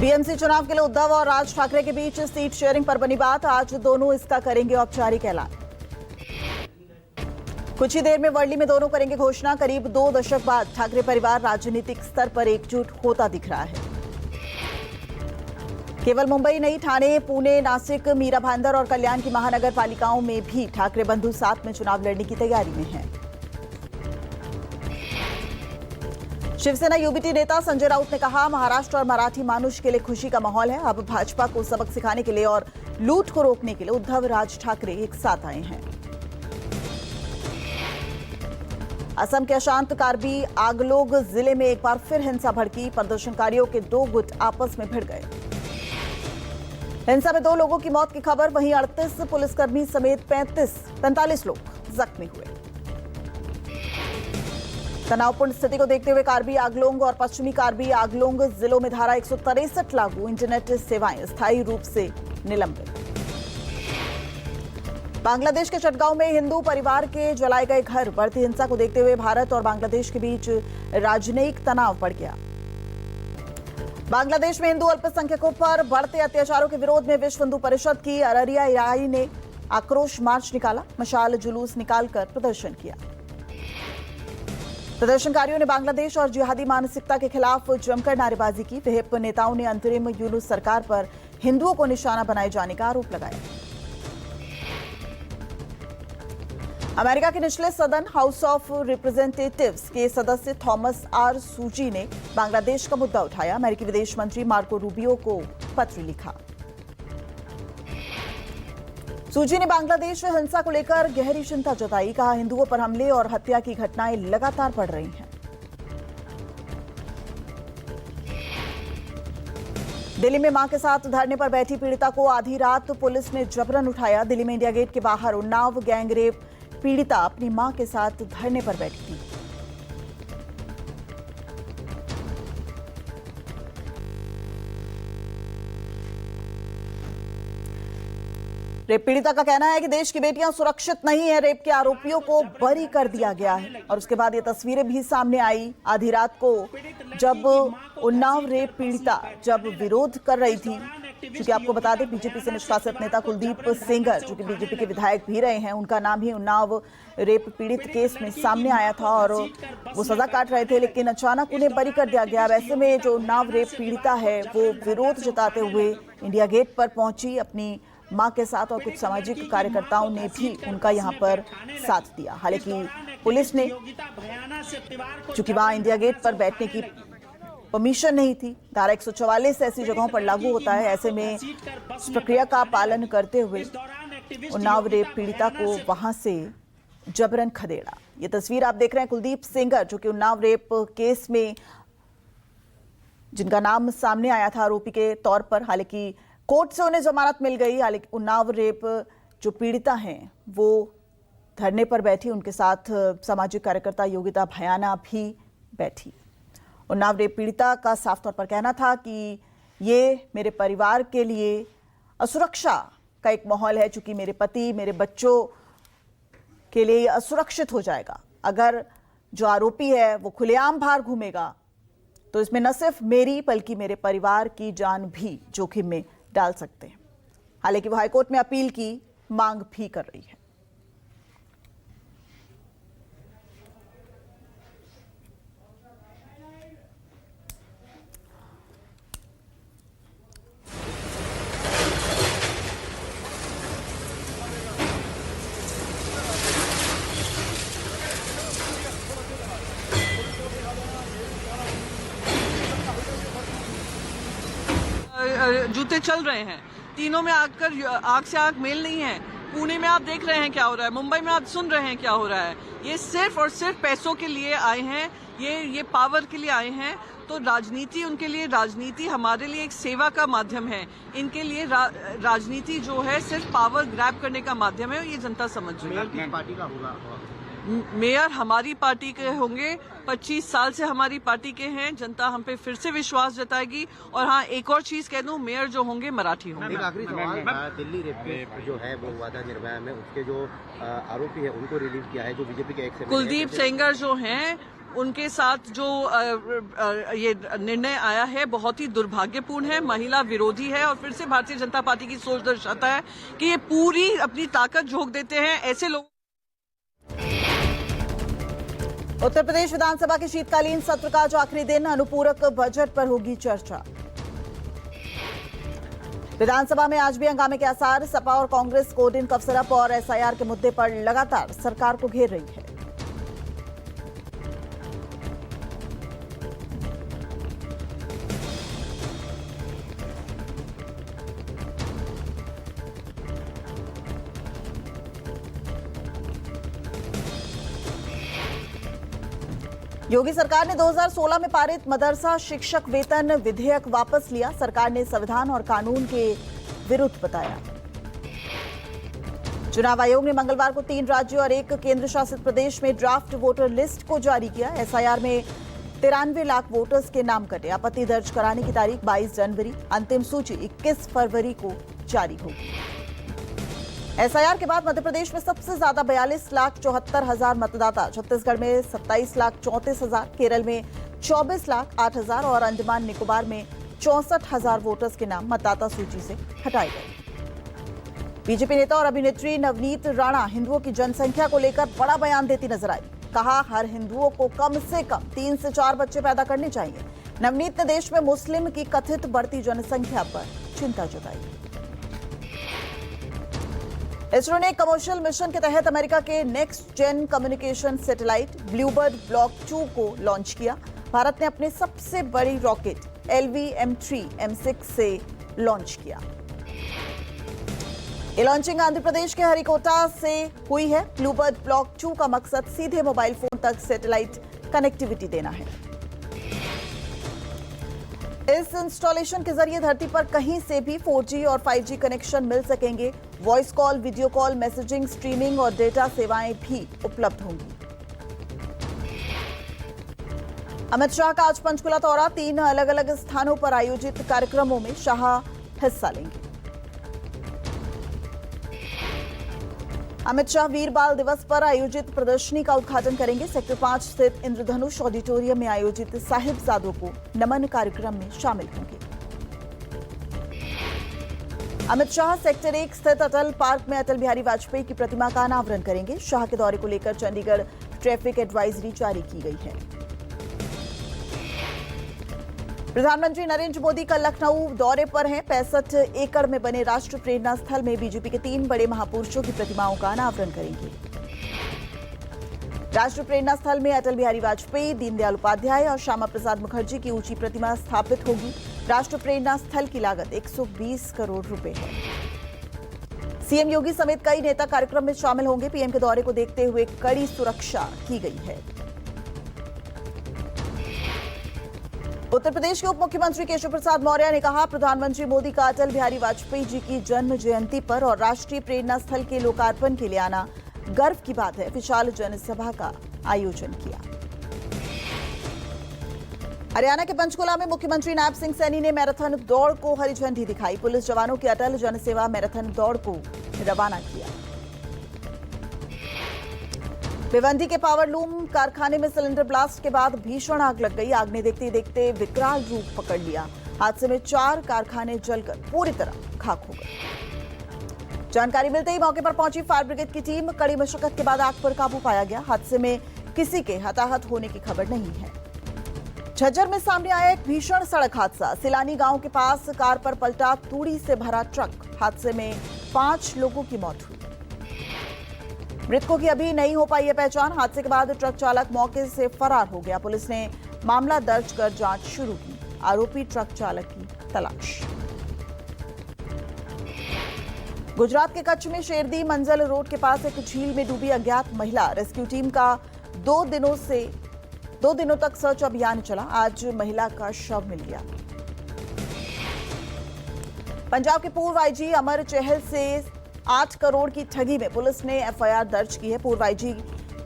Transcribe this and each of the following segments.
BMC चुनाव के लिए उद्धव और राज ठाकरे के बीच सीट शेयरिंग पर बनी बात। आज दोनों इसका करेंगे औपचारिक ऐलान। कुछ ही देर में वर्ली में दोनों करेंगे घोषणा। करीब 2 दशक बाद ठाकरे परिवार राजनीतिक स्तर पर एकजुट होता दिख रहा है। केवल मुंबई नहीं, ठाणे, पुणे, नासिक, मीरा भाईंदर और कल्याण की महानगर पालिकाओं में भी ठाकरे बंधु साथ में चुनाव लड़ने की तैयारी में हैं। शिवसेना यूबीटी नेता संजय राउत ने कहा, महाराष्ट्र और मराठी मानुष के लिए खुशी का माहौल है। अब भाजपा को सबक सिखाने के लिए और लूट को रोकने के लिए उद्धव राज ठाकरे एक साथ आए हैं। असम के अशांत कार्बी आगलोग जिले में एक बार फिर हिंसा भड़की। प्रदर्शनकारियों के 2 गुट आपस में भिड़ गए। हिंसा में 2 लोगों की मौत की खबर। वहीं 38 पुलिसकर्मी समेत 45 लोग जख्मी हुए। तनावपूर्ण स्थिति को देखते हुए कार्बी आंगलोंग और पश्चिमी कार्बी आंगलोंग जिलों में धारा 163 लागू। इंटरनेट सेवाएं स्थायी रूप से निलंबित। बांग्लादेश के चटगांव में हिंदू परिवार के जलाए गए घर। बढ़ती हिंसा को देखते हुए भारत और बांग्लादेश के बीच राजनयिक तनाव बढ़ गया। बांग्लादेश में हिंदू अल्पसंख्यकों पर बढ़ते अत्याचारों के विरोध में विश्व हिंदू परिषद की अररिया इकाई ने आक्रोश मार्च निकाला। मशाल जुलूस निकालकर प्रदर्शन किया। प्रदर्शनकारियों ने बांग्लादेश और जिहादी मानसिकता के खिलाफ जमकर नारेबाजी की। विहिप नेताओं ने अंतरिम यूनुस सरकार पर हिंदुओं को निशाना बनाए जाने का आरोप लगाया। अमेरिका के निचले सदन हाउस ऑफ रिप्रेजेंटेटिव्स के सदस्य थॉमस आर सूची ने बांग्लादेश का मुद्दा उठाया। अमेरिकी विदेश मंत्री मार्को रूबियो को पत्र लिखा। सूची ने बांग्लादेश में हिंसा को लेकर गहरी चिंता जताई। कहा, हिंदुओं पर हमले और हत्या की घटनाएं लगातार बढ़ रही हैं। दिल्ली में मां के साथ धरने पर बैठी पीड़िता को आधी रात पुलिस ने जबरन उठाया। दिल्ली में इंडिया गेट के बाहर उन्नाव गैंगरेप पीड़िता अपनी मां के साथ धरने पर बैठी थी। रेप पीड़िता का कहना है कि देश की बेटियां सुरक्षित नहीं है। रेप के आरोपियों को बरी कर दिया गया है। और उसके बाद ये तस्वीरें भी सामने आई आधी रात को, जब उन्नाव रेप पीड़िता जब विरोध कर रही थी। क्योंकि आपको बता दें, बीजेपी से निष्कासित नेता कुलदीप सेंगर, जो कि बीजेपी के विधायक भी रहे हैं, उनका नाम ही उन्नाव रेप पीड़ित केस में सामने आया था और वो सजा काट रहे थे, लेकिन अचानक उन्हें बरी कर दिया गया। वैसे में जो उन्नाव रेप पीड़िता है वो विरोध जताते हुए इंडिया गेट पर पहुंची अपनी मां के साथ, और कुछ सामाजिक कार्यकर्ताओं ने भी उनका यहां पर साथ दिया। हालांकि पुलिस ने, चूंकि वहां इंडिया गेट पर बैठने की परमिशन नहीं थी, धारा 144 ऐसी जगहों पर लागू होता है, ऐसे में इस प्रक्रिया का पालन करते हुए उन्नाव रेप पीड़िता को वहां से जबरन खदेड़ा। ये तस्वीर आप देख रहे हैं कुलदीप सेंगर, जो कि उन्नाव रेप केस में जिनका नाम सामने आया था आरोपी के तौर पर। हालांकि कोर्ट से उन्हें जमानत मिल गई। हालांकि उन्नाव रेप जो पीड़िता हैं वो धरने पर बैठी, उनके साथ सामाजिक कार्यकर्ता योगिता भयाना भी बैठी। उन्नाव रेप पीड़िता का साफ तौर पर कहना था कि ये मेरे परिवार के लिए असुरक्षा का एक माहौल है, चूंकि मेरे पति, मेरे बच्चों के लिए असुरक्षित हो जाएगा अगर जो आरोपी है वो खुलेआम बाहर घूमेगा, तो इसमें न सिर्फ मेरी बल्कि मेरे परिवार की जान भी जोखिम में डाल सकते हैं। हालांकि वो हाईकोर्ट में अपील की मांग भी कर रही है। जूते चल रहे हैं, तीनों में आकर आग से आग मेल नहीं है। पुणे में आप देख रहे हैं क्या हो रहा है, मुंबई में आप सुन रहे हैं क्या हो रहा है। ये सिर्फ और सिर्फ पैसों के लिए आए हैं, ये पावर के लिए आए हैं। तो राजनीति उनके लिए, राजनीति हमारे लिए एक सेवा का माध्यम है। इनके लिए राजनीति जो है सिर्फ पावर ग्रैब करने का माध्यम है, ये जनता समझ रही है। मेयर किस पार्टी का होगा? मेयर हमारी पार्टी के होंगे, 25 साल से हमारी पार्टी के हैं। जनता हम पे फिर से विश्वास जताएगी। और हाँ, एक और चीज कह दूं, मेयर जो होंगे मराठी होंगे। एक आखिरी सवाल, दिल्ली रेप जो है वो वादा निर्भया में उसके जो आरोपी है उनको रिलीव किया है, जो बीजेपी के एक्स कुलदीप सेंगर जो हैं उनके साथ जो ये निर्णय आया है बहुत ही दुर्भाग्यपूर्ण है, महिला विरोधी है और फिर से भारतीय जनता पार्टी की सोच दर्शाता है कि ये पूरी अपनी ताकत झोंक देते हैं ऐसे लोग। उत्तर प्रदेश विधानसभा के शीतकालीन सत्र का आज आखिरी दिन, अनुपूरक बजट पर होगी चर्चा। विधानसभा में आज भी हंगामे के आसार, सपा और कांग्रेस कोड इन कफसरप और एसआईआर के मुद्दे पर लगातार सरकार को घेर रही है। योगी सरकार ने 2016 में पारित मदरसा शिक्षक वेतन विधेयक वापस लिया। सरकार ने संविधान और कानून के विरुद्ध बताया। चुनाव आयोग ने मंगलवार को 3 राज्यों और 1 केंद्र शासित प्रदेश में ड्राफ्ट वोटर लिस्ट को जारी किया। एसआईआर में 93 लाख वोटर्स के नाम कटे। आपत्ति दर्ज कराने की तारीख 22 जनवरी, अंतिम सूची 21 फरवरी को जारी होगी। एसआईआर के बाद मध्य प्रदेश में सबसे ज्यादा 42,74,000 मतदाता, छत्तीसगढ़ में 27,34,000, केरल में 24,08,000 और अंडमान निकोबार में 64,000 वोटर्स के नाम मतदाता सूची से हटाए गए। बीजेपी नेता और अभिनेत्री नवनीत राणा हिंदुओं की जनसंख्या को लेकर बड़ा बयान देती नजर आई। कहा, हर हिंदुओं को कम से कम 3 से 4 बच्चे पैदा करने चाहिए। नवनीत ने देश में मुस्लिम की कथित बढ़ती जनसंख्या पर चिंता जताई। इसरो ने कमर्शियल मिशन के तहत अमेरिका के next gen communication satellite bluebird block 2 को लॉन्च किया। भारत ने अपने सबसे बड़ी रॉकेट LV-M3 M6 से लॉन्च किया। ये लॉन्चिंग आंध्र प्रदेश के हरिकोटा से हुई है। ब्लूबर्ड ब्लॉक 2 का मकसद सीधे मोबाइल फोन तक सैटेलाइट कनेक्टिविटी देना है। इस इंस्टॉलेशन के जरिए धरती पर कहीं से भी 4G और 5G कनेक्शन मिल सकेंगे। Voice call, video call, messaging, streaming और डेटा सेवाएं भी उपलब्ध होंगी। अमित शाह का आज पंचकुला दौरा, 3 अलग अलग स्थानों पर आयोजित कार्यक्रमों में शाह हिस्सा लेंगे। अमित शाह वीर बाल दिवस पर आयोजित प्रदर्शनी का उद्घाटन करेंगे। सेक्टर 5 स्थित इंद्रधनुष ऑडिटोरियम में आयोजित साहिबजादों को नमन कार्यक्रम में शामिल होंगे। अमित शाह सेक्टर 1 स्थित अटल पार्क में अटल बिहारी वाजपेयी की प्रतिमा का अनावरण करेंगे। शाह के दौरे को लेकर चंडीगढ़ ट्रैफिक एडवाइजरी जारी की गई है। प्रधानमंत्री नरेंद्र मोदी कल लखनऊ दौरे पर हैं। 65 एकड़ में बने राष्ट्रीय प्रेरणा स्थल में बीजेपी के 3 बड़े महापुरुषों की प्रतिमाओं का अनावरण करेंगे। राष्ट्रीय प्रेरणा स्थल में अटल बिहारी वाजपेयी, दीनदयाल उपाध्याय और श्यामा प्रसाद मुखर्जी की ऊंची प्रतिमा स्थापित होगी। राष्ट्रीय प्रेरणा स्थल की लागत 120 करोड़ रुपए है। सीएम योगी समेत कई नेता कार्यक्रम में शामिल होंगे। पीएम के दौरे को देखते हुए कड़ी सुरक्षा की गई है। उत्तर प्रदेश के उप मुख्यमंत्री केशव प्रसाद मौर्य ने कहा, प्रधानमंत्री मोदी का अटल बिहारी वाजपेयी जी की जन्म जयंती पर और राष्ट्रीय प्रेरणा स्थल के लोकार्पण के लिए आना गर्व की बात है। विशाल जनसभा का आयोजन किया। हरियाणा के पंचकुला में मुख्यमंत्री नायब सिंह सैनी ने मैराथन दौड़ को हरी झंडी दिखाई। पुलिस जवानों की अटल जनसेवा मैराथन दौड़ को रवाना किया। भिवंडी के पावरलूम कारखाने में सिलेंडर ब्लास्ट के बाद भीषण आग लग गई। आग ने देखते देखते विकराल रूप पकड़ लिया। हादसे में 4 कारखाने जलकर पूरी तरह खाक हो गए। जानकारी मिलते ही मौके पर पहुंची फायर ब्रिगेड की टीम। कड़ी मशक्कत के बाद आग पर काबू पाया गया। हादसे में किसी के हताहत होने की खबर नहीं है। झज्जर में सामने आया एक भीषण सड़क हादसा। सिलानी गांव के पास कार पर पलटा तूड़ी से भरा ट्रक। हादसे में 5 लोगों की मौत हुई। मृतकों की अभी नहीं हो पाई है पहचान। हादसे के बाद ट्रक चालक मौके से फरार हो गया। पुलिस ने मामला दर्ज कर जांच शुरू की। आरोपी ट्रक चालक की तलाश। गुजरात के कच्छ में शेरदी मंजल रोड के पास एक झील में डूबी अज्ञात महिला। रेस्क्यू टीम का 2 दिनों तक सर्च अभियान चला। आज महिला का शव मिल गया। पंजाब के पूर्व आईजी अमर चहल से 8 करोड़ की ठगी में पुलिस ने एफआईआर दर्ज की है। पूर्व आईजी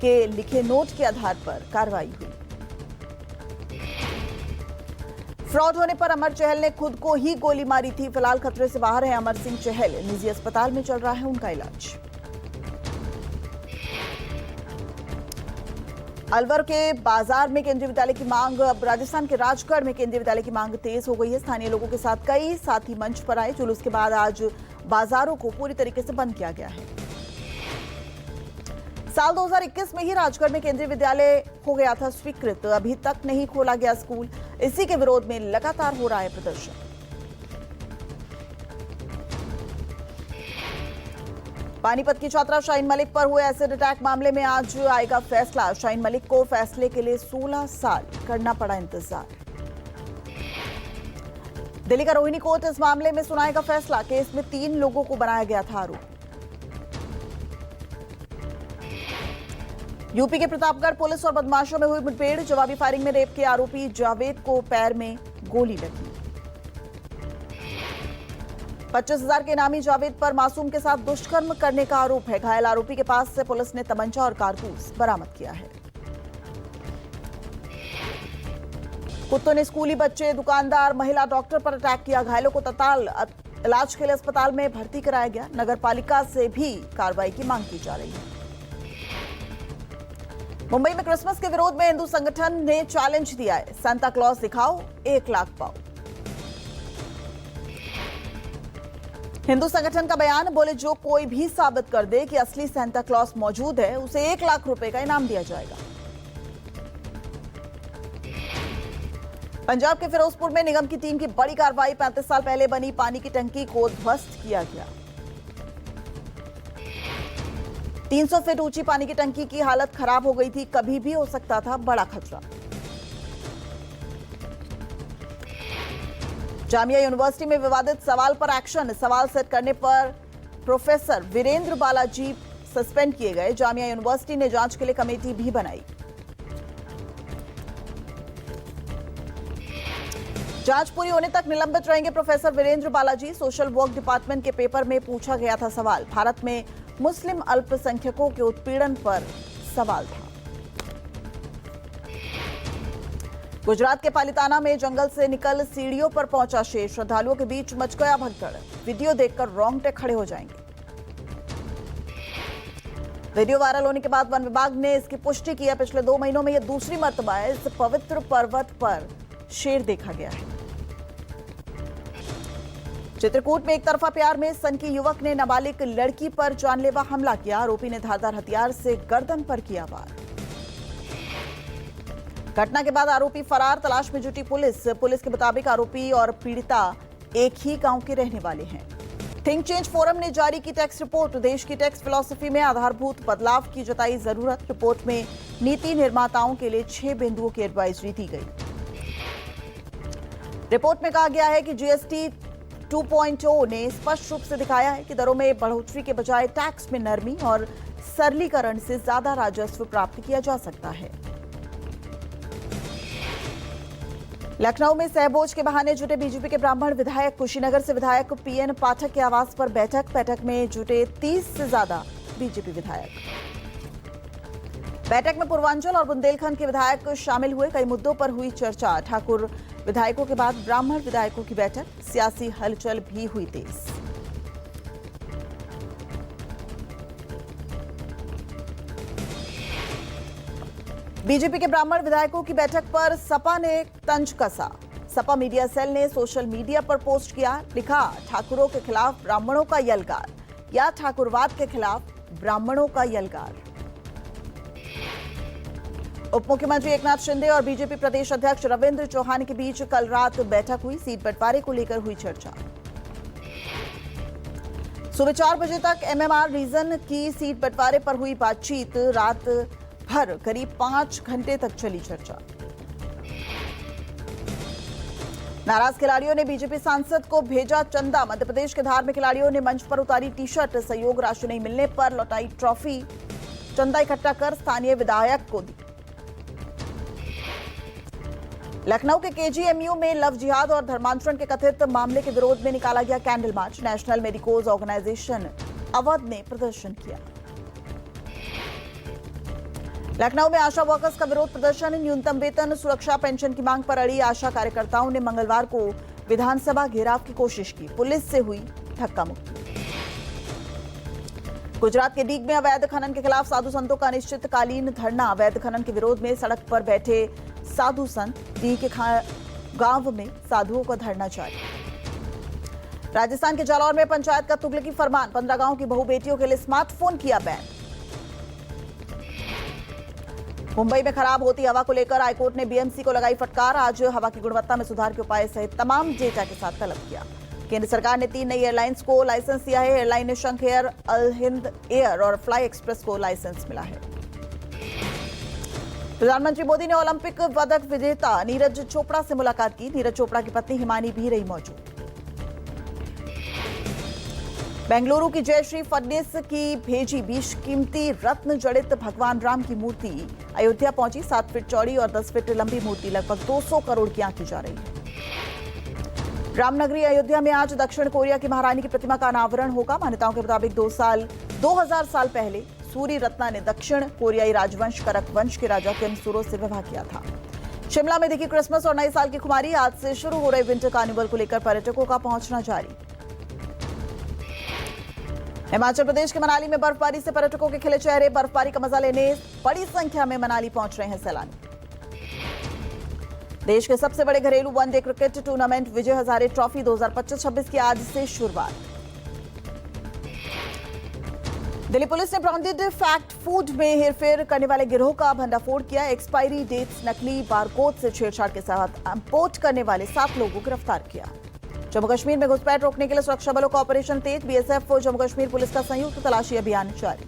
के लिखे नोट के आधार पर कार्रवाई हुई। फ्रॉड होने पर अमर चहल ने खुद को ही गोली मारी थी। फिलहाल खतरे से बाहर है अमर सिंह चहल। निजी अस्पताल में चल रहा है उनका इलाज। अलवर के बाजार में केंद्रीय विद्यालय की मांग, अब राजस्थान के राजगढ़ में केंद्रीय विद्यालय की मांग तेज हो गई है। स्थानीय लोगों के साथ कई साथी मंच पर आए। जुलूस के बाद आज बाजारों को पूरी तरीके से बंद किया गया है। साल 2021 में ही राजगढ़ में केंद्रीय विद्यालय हो गया था स्वीकृत, अभी तक नहीं खोला गया स्कूल। इसी के विरोध में लगातार हो रहा है प्रदर्शन। पानीपत की छात्रा शाहीन मलिक पर हुए एसिड अटैक मामले में आज आएगा फैसला। शाहीन मलिक को फैसले के लिए 16 साल करना पड़ा इंतजार। दिल्ली का रोहिणी कोर्ट इस मामले में सुनाएगा फैसला। केस में 3 लोगों को बनाया गया था आरोपी। यूपी के प्रतापगढ़ पुलिस और बदमाशों में हुई मुठभेड़। जवाबी फायरिंग में रेप के आरोपी जावेद को पैर में गोली लगी। 25,000 के इनामी जावेद पर मासूम के साथ दुष्कर्म करने का आरोप है। घायल आरोपी के पास से पुलिस ने तमंचा और कारतूस बरामद किया है। कुत्तों ने स्कूली बच्चे, दुकानदार, महिला डॉक्टर पर अटैक किया। घायलों को तत्काल इलाज के लिए अस्पताल में भर्ती कराया गया। नगर पालिका से भी कार्रवाई की मांग की जा रही है। मुंबई में क्रिसमस के विरोध में हिंदू संगठन ने चैलेंज दिया है। सांता क्लॉज दिखाओ, 1 लाख पाओ। हिंदू संगठन का बयान, बोले जो कोई भी साबित कर दे कि असली सांता क्लॉज मौजूद है उसे 1 लाख रुपए का इनाम दिया जाएगा। पंजाब के फिरोजपुर में निगम की टीम की बड़ी कार्रवाई। 35 साल पहले बनी पानी की टंकी को ध्वस्त किया गया। 300 फीट ऊंची पानी की टंकी की हालत खराब हो गई थी। कभी भी हो सकता था बड़ा खतरा। जामिया यूनिवर्सिटी में विवादित सवाल पर एक्शन। सवाल सेट करने पर प्रोफेसर वीरेंद्र बालाजी सस्पेंड किए गए। जामिया यूनिवर्सिटी ने जांच के लिए कमेटी भी बनाई। जांच पूरी होने तक निलंबित रहेंगे professor Virendra Balaji. Social work department के पेपर में पूछा गया था सवाल। भारत में मुस्लिम अल्पसंख्यकों के उत्पीड़न पर सवाल था। गुजरात के पालिताना में जंगल से निकल सीढ़ियों पर पहुंचा शेर। श्रद्धालुओं के बीच मच गया भगदड़। वीडियो देखकर रोंगटे खड़े हो जाएंगे। वीडियो वायरल होने के बाद वन विभाग ने इसकी पुष्टि की है। पिछले 2 महीनों में यह दूसरी मर्तबा इस पवित्र पर्वत पर शेर देखा गया है। चित्रकूट में एक तरफा प्यार में सनकी युवक ने नाबालिग लड़की पर जानलेवा हमला किया। आरोपी ने धारदार हथियार से गर्दन पर किया वार। घटना के बाद आरोपी फरार। तलाश में जुटी पुलिस। पुलिस के मुताबिक आरोपी और पीड़िता एक ही गांव के रहने वाले हैं। थिंक चेंज फोरम ने जारी की टैक्स रिपोर्ट। देश की टैक्स फिलॉसफी में आधारभूत बदलाव की जताई जरूरत। रिपोर्ट में नीति निर्माताओं के लिए 6 बिंदुओं की एडवाइजरी दी गई। रिपोर्ट में कहा गया है कि जीएसटी 2.0 ने स्पष्ट रूप से दिखाया है कि दरों में बढ़ोतरी के बजाय टैक्स में नरमी और सरलीकरण से ज्यादा राजस्व प्राप्त किया जा सकता है। लखनऊ में सहभोज के बहाने जुटे बीजेपी के ब्राह्मण विधायक। कुशीनगर से विधायक पीएन पाठक के आवास पर बैठक में जुटे 30 से ज्यादा बीजेपी विधायक। बैठक में पूर्वांचल और बुंदेलखंड के विधायक शामिल हुए। कई मुद्दों पर हुई चर्चा। ठाकुर विधायकों के बाद ब्राह्मण विधायकों की बैठक। सियासी हलचल भी हुई तेज। बीजेपी के ब्राह्मण विधायकों की बैठक पर सपा ने तंज कसा। सपा मीडिया सेल ने सोशल मीडिया पर पोस्ट किया। लिखा, ठाकुरों के खिलाफ ब्राह्मणों का यलगार या ठाकुरवाद के खिलाफ ब्राह्मणों का यलगार। उप मुख्यमंत्री एकनाथ शिंदे और बीजेपी प्रदेश अध्यक्ष रविंद्र चौहान के बीच कल रात बैठक हुई। सीट बंटवारे को लेकर हुई चर्चा। सुबह 4 बजे तक एमएमआर रीजन की सीट बंटवारे पर हुई बातचीत। रात भर करीब 5 घंटे तक चली चर्चा। नाराज खिलाड़ियों ने बीजेपी सांसद को भेजा चंदा। मध्य प्रदेश के धार में खिलाड़ियों ने मंच पर उतारी टी-शर्ट। सहयोग राशि नहीं मिलने पर लौटाई ट्रॉफी। चंदा इकट्ठा कर स्थानीय विधायक को दी। लखनऊ के केजीएमयू में लव जिहाद और धर्मांतरण के कथित मामले के विरोध में निकाला गया candle march. National medicos organisation Awadh ने प्रदर्शन किया। लखनऊ में आशा वर्कर्स का विरोध प्रदर्शन। न्यूनतम वेतन, सुरक्षा, पेंशन की मांग पर अड़ी आशा कार्यकर्ताओं ने मंगलवार को विधानसभा घेराव की कोशिश की। पुलिस से हुई धक्का मुक्की। गुजरात के डीग में अवैध खनन के खिलाफ साधु संतों का अनिश्चितकालीन धरना। अवैध खनन के विरोध में सड़क पर बैठे साधु संत। डीग के गांव में साधुओं का धरना जारी। राजस्थान के जालौर में पंचायत का तुगलकी फरमान। 15 गांव की बहू बेटियों के लिए स्मार्टफोन किया बैन। मुंबई में खराब होती हवा को लेकर हाईकोर्ट ने बीएमसी को लगाई फटकार। आज हवा की गुणवत्ता में सुधार के उपाय सहित तमाम डेटा के साथ तलब किया। केंद्र सरकार ने 3 नई एयरलाइंस को लाइसेंस दिया है। एयरलाइन ने शंख एयर, अल हिंद एयर और फ्लाई एक्सप्रेस को लाइसेंस मिला है। प्रधानमंत्री मोदी ने ओलंपिक पदक विजेता नीरज चोपड़ा से मुलाकात की। नीरज चोपड़ा की पत्नी हिमानी भी रही मौजूद। बेंगलुरु की जयश्री फडणवीस की भेजी बेशकीमती रत्न जड़ित भगवान राम की मूर्ति अयोध्या पहुंची। 7 फीट चौड़ी और 10 फीट लंबी मूर्ति लगभग 200 करोड़ की आंकी जा रही है। रामनगरी अयोध्या में आज दक्षिण कोरिया की महारानी की प्रतिमा का अनावरण होगा। मान्यताओं के मुताबिक 2000 साल पहले सूरी रत्ना ने दक्षिण कोरियाई राजवंश करक वंश के राजा किम सुरो से विवाह किया था। शिमला में दिखी क्रिसमस और नए साल की खुमारी। आज से शुरू हो रहे विंटर कार्निवल को लेकर पर्यटकों का पहुंचना जारी। हिमाचल प्रदेश के मनाली में बर्फबारी से पर्यटकों के खिले चेहरे। बर्फबारी का मजा लेने बड़ी संख्या में मनाली पहुंच रहे हैं सैलानी। देश के सबसे बड़े घरेलू one day cricket tournament Vijay Hazare trophy 2025-26 की आज से शुरुआत। दिल्ली पुलिस ने ब्रांडेड फैक्ट फूड में हेरफेर करने वाले गिरोह का भंडाफोड़ किया। एक्सपायरी डेट्स, नकली बारकोड से छेड़छाड़ के साथ इंपोर्ट करने वाले 7 लोगों को गिरफ्तार किया। जम्मू कश्मीर में घुसपैठ रोकने के लिए सुरक्षा बलों का ऑपरेशन तेज। बीएसएफ और जम्मू कश्मीर पुलिस का संयुक्त तलाशी अभियान जारी।